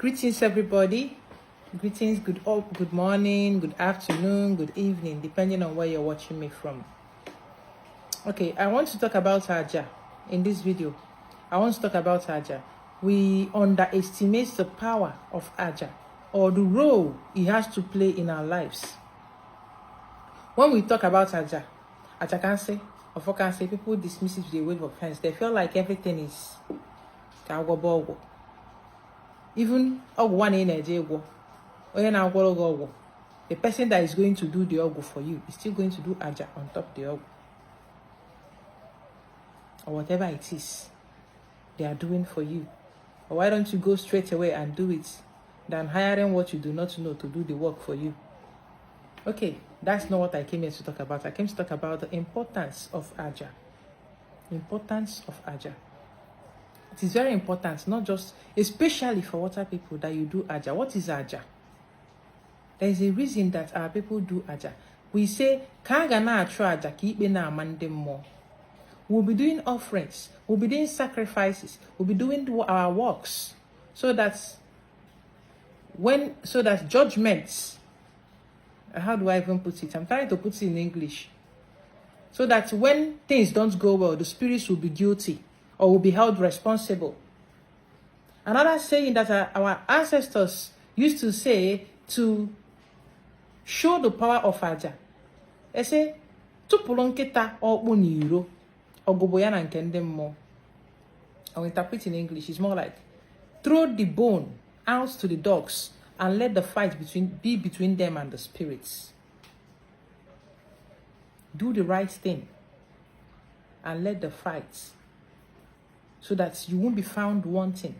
Greetings, everybody. Greetings, good morning, good afternoon, good evening, depending on where you're watching me from. Okay, I want to talk about Aja in this video. I want to talk about Aja. We underestimate the power of Aja or the role he has to play in our lives. When we talk about Aja can say, people dismiss it with a wave of hands. They feel like everything is even one in a day. The person that is going to do the ogu for you is still going to do Aja on top of the ogu. Or whatever it is they are doing for you. Or why don't you go straight away and do it than hiring what you do not know to do the work for you? Okay, that's not what I came here to talk about. I came to talk about the importance of Aja. Importance of Aja. It is very important, not just, especially for water people, that you do Aja. What is Aja? There is a reason that our people do Aja. We say, Kagana atro Aja, ki na amande more. We'll be doing offerings, we'll be doing sacrifices, we'll be doing our works, so that judgments, how do I even put it? I'm trying to put it in English. So that when things don't go well, the spirits will be guilty or will be held responsible. Another saying that our ancestors used to say to show the power of Aja. They say, Tupulunketa okpuniro ogoboyana nkende mo. I'll interpret in English. It's more like, throw the bone out to the dogs and let the fight be between them and the spirits. Do the right thing and let the fight, so that you won't be found wanting.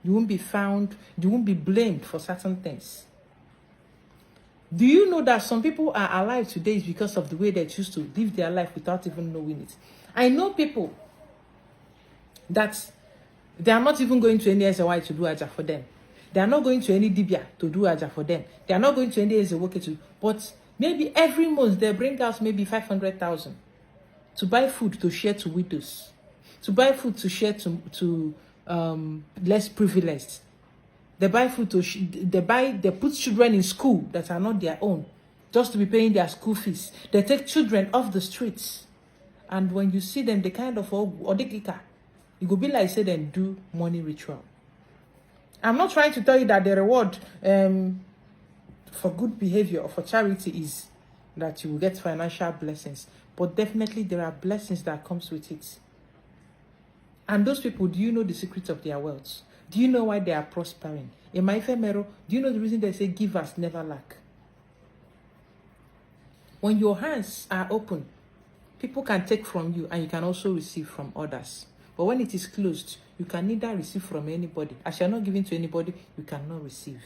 You won't be blamed for certain things. Do you know that some people are alive today is because of the way they choose to live their life without even knowing it? I know people that they are not even going to any SY to do Aja for them. They are not going to any Dibia to do Aja for them. They are not going to any SY to, but maybe every month they bring out maybe 500,000 to buy food to share to widows, to buy food to share to less privileged. They buy food they put children in school that are not their own, just to be paying their school fees. They take children off the streets, and when you see them, they kind of you go be like say them do money ritual. I'm not trying to tell you that the reward for good behavior or for charity is that you will get financial blessings, but definitely there are blessings that comes with it. And those people, do you know the secret of their wealth? Do you know why they are prospering? In my ephemeral, do you know the reason they say givers never lack? When your hands are open, people can take from you and you can also receive from others. But when it is closed, you can neither receive from anybody. As you are not giving to anybody, you cannot receive.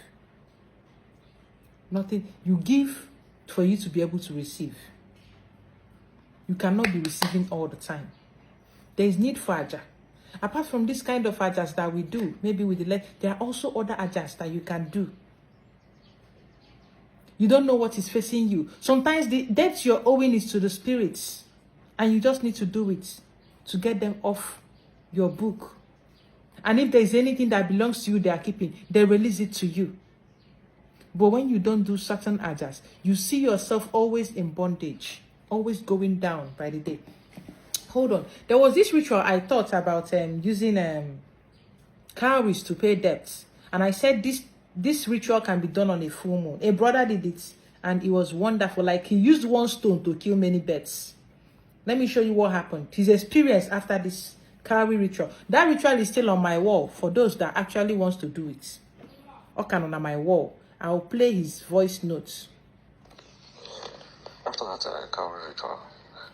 Nothing. You give for you to be able to receive. You cannot be receiving all the time. There is need for Aja. Apart from this kind of Ajas that we do, maybe with the leg, there are also other Ajas that you can do. You don't know what is facing you. Sometimes the debt you're owing is to the spirits, and you just need to do it to get them off your book. And if there is anything that belongs to you they are keeping, they release it to you. But when you don't do certain Ajas, you see yourself always in bondage, always going down by the day. Hold on. There was this ritual I thought about using cowries to pay debts. And I said this ritual can be done on a full moon. A brother did it and it was wonderful. Like he used one stone to kill many birds. Let me show you what happened. His experience after this cowrie ritual. That ritual is still on my wall for those that actually wants to do it. Okay, on my wall. I'll play his voice notes. After that cowrie ritual,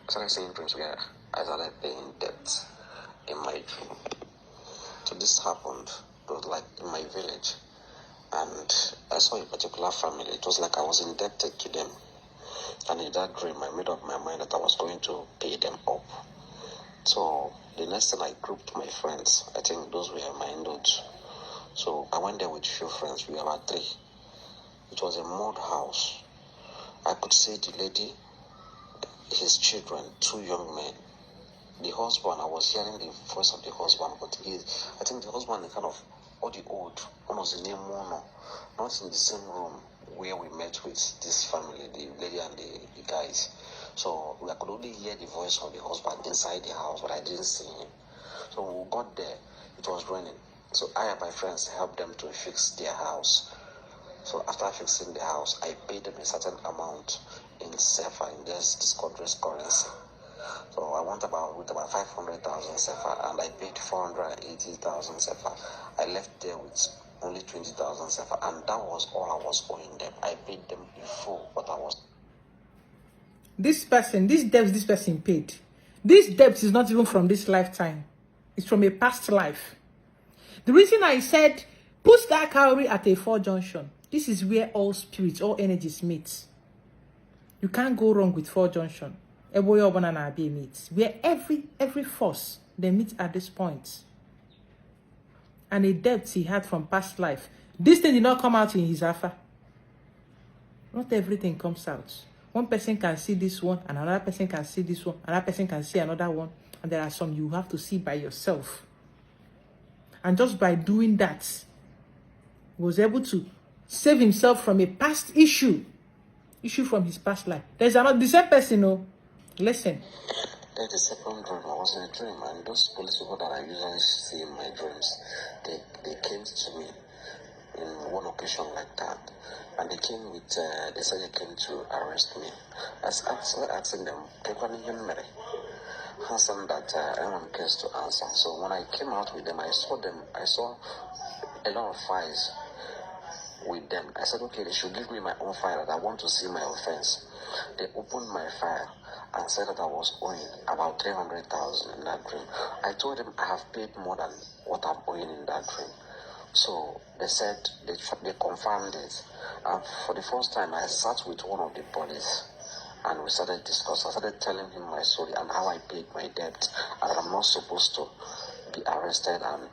I started seeing dreams where I started paying debt in my dream. So this happened, it was like in my village, and I saw a particular family. It was like I was indebted to them, and in that dream I made up my mind that I was going to pay them up. So the next thing I grouped my friends. I think those were my notes. So I went there with a few friends. We were about 3. It was a mud house. I could see the lady, his children, 2 young men. the husband, I was hearing the voice of the husband, but I think the husband is kind of already old, almost the name Mono, not in the same room where we met with this family, the lady and the guys. So I could only hear the voice of the husband inside the house, but I didn't see him. So when we got there, it was raining. So I and my friends helped them to fix their house. So after fixing the house, I paid them a certain amount in SEFA, in this country's currency. So I went with about 500,000 SEFA, and I paid 480,000 SEFA. I left there with only 20,000 SEFA, and that was all I was owing them. I paid them in full, but I was. This debt this person paid. This debt is not even from this lifetime. It's from a past life. The reason I said, put that cowrie at a 4 junction. This is where all spirits, all energies meet. You can't go wrong with 4 junction. Meets. Where every force, they meet at this point. And a debt he had from past life. This thing did not come out in his alpha. Not everything comes out. One person can see this one, and another person can see this one, another person can see another one. And there are some you have to see by yourself. And just by doing that, he was able to save himself from a past issue from his past life. There's another, the same person, no? Listen. Then the second dream, I was in a dream, and those police people that I usually see in my dreams, they came to me in one occasion like that. And they came with, they said they came to arrest me. I started asking them, answer that anyone cares to answer. So when I came out with them, I saw a lot of files with them. I said, okay, they should give me my own file that I want to see my offense. They opened my file and said that I was owing about 300,000 in that dream. I told them I have paid more than what I'm owing in that dream. So they said they confirmed it. And for the first time, I sat with one of the police. And we started discussing. I started telling him my story and how I paid my debt, and I'm not supposed to be arrested and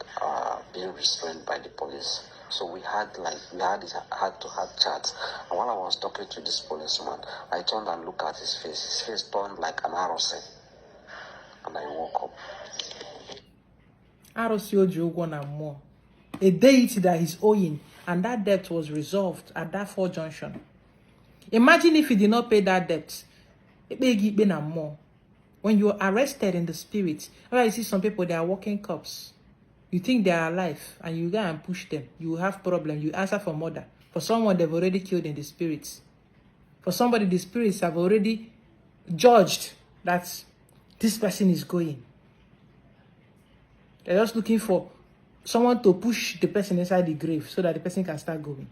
being restrained by the police. So we had to have chats. And while I was talking to this policeman, I turned and looked at his face. His face turned like an arrow, and I woke up. Arrow, a deity that he's owing, and that debt was resolved at that 4 junction. Imagine if he did not pay that debt. When you are arrested in the spirit, you see some people, they are walking cops. You think they are alive, and you go and push them. You have problem. You answer for murder. For someone, they've already killed in the spirits. For somebody, the spirits have already judged that this person is going. They're just looking for someone to push the person inside the grave so that the person can start going.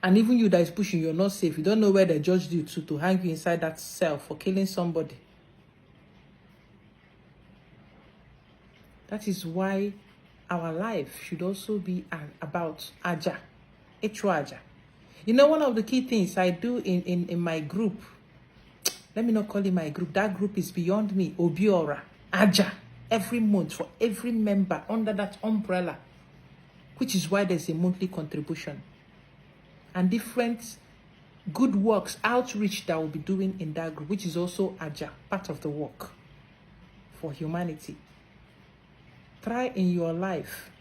And even you that is pushing, you're not safe. You don't know where they judged you to hang you inside that cell for killing somebody. That is why our life should also be about Aja. Ichu Aja. You know, one of the key things I do in my group, let me not call it my group, that group is beyond me, Obiora, Aja, every month for every member under that umbrella, which is why there's a monthly contribution. And different good works, outreach that we'll be doing in that group, which is also Aja, part of the work for humanity. Try in your life.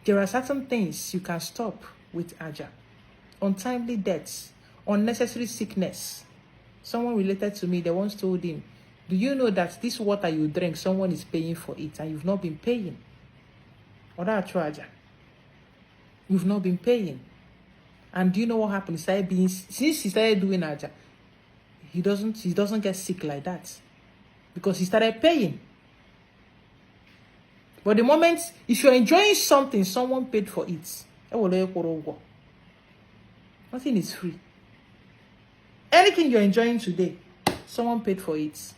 There are certain things you can stop with Aja. Untimely deaths, unnecessary sickness. Someone related to me, they once told him, do you know that this water you drink, someone is paying for it and you've not been paying? Or that Aja. You've not been paying. And do you know what happened? Since he started doing Aja, he doesn't get sick like that. Because he started paying. But the moment, if you're enjoying something, someone paid for it. Nothing is free. Anything you're enjoying today, someone paid for it.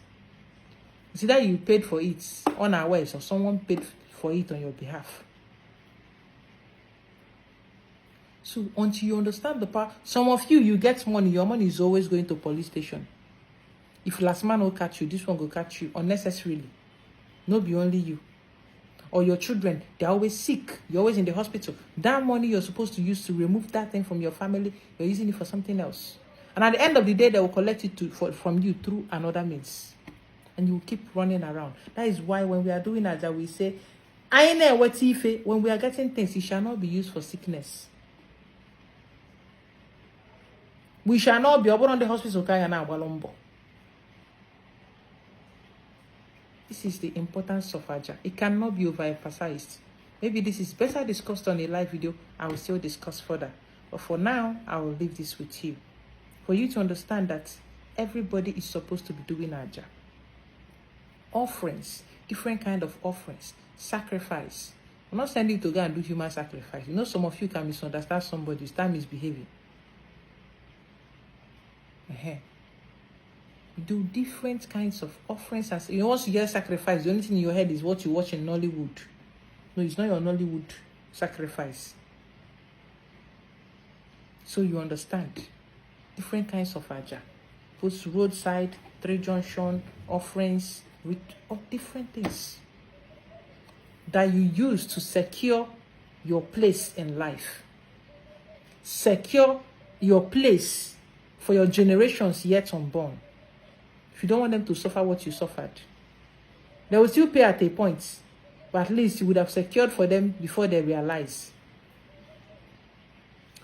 It's either you paid for it unawares or someone paid for it on your behalf. So until you understand the power, some of you get money, your money is always going to police station. If last man will catch you, this one will catch you unnecessarily. No be only you. Or your children, they're always sick. You're always in the hospital. That money you're supposed to use to remove that thing from your family, you're using it for something else. And at the end of the day, they will collect it from you through another means. and you keep running around. That is why when we are doing Aja, we say, when we are getting things, it shall not be used for sickness. We shall not be on the hospital. This is the importance of Aja. It cannot be overemphasized. Maybe this is better discussed on a live video. I will still discuss further. But for now, I will leave this with you. For you to understand that everybody is supposed to be doing Aja. Offerings, different kind of offerings, sacrifice. I'm not sending you to go and do human sacrifice. You know, some of you can misunderstand somebody, start misbehaving. You do different kinds of offerings. As you know, once you hear sacrifice, the only thing in your head is what you watch in Nollywood. No, it's not your Nollywood sacrifice. So you understand different kinds of Aja, both roadside, 3 junction, offerings, with different things that you use to secure your place in life. Secure your place for your generations yet unborn. If you don't want them to suffer what you suffered, they will still pay at a point, but at least you would have secured for them before they realize.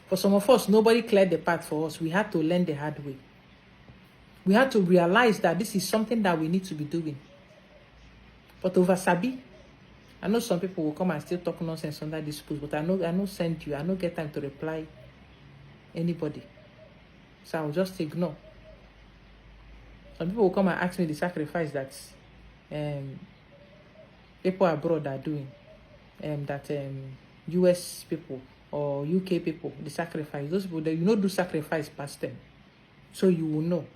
For some of us, nobody cleared the path for us. We had to learn the hard way. We had to realize that this is something that we need to be doing. But over Sabi, I know some people will come and still talk nonsense under this post, but I know send you. I don't get time to reply anybody. So I'll just ignore. Some people will come and ask me the sacrifice that people abroad are doing. That US people or UK people, the sacrifice. Those people that you know do sacrifice past them. So you will know.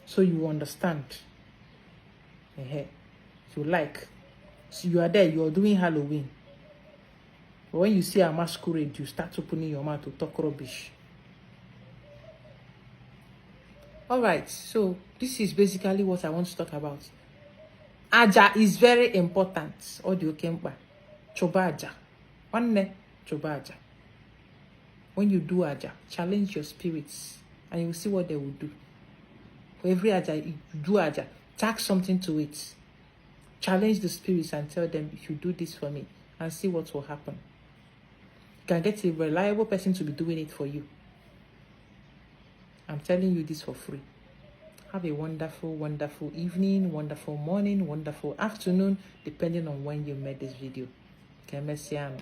So you understand. You like. So you are there, you are doing Halloween. But when you see a masquerade, you start opening your mouth to talk rubbish. Alright, so this is basically what I want to talk about. Aja is very important. Audio kempa. Choba Aja. One choba Aja. When you do Aja, challenge your spirits and you will see what they will do. For every Aja, you do Aja, tag something to it. Challenge the spirits and tell them, if you do this for me, and see what will happen. You can get a reliable person to be doing it for you. I'm telling you this for free. Have a wonderful, wonderful evening, wonderful morning, wonderful afternoon, depending on when you made this video. Kemesiano.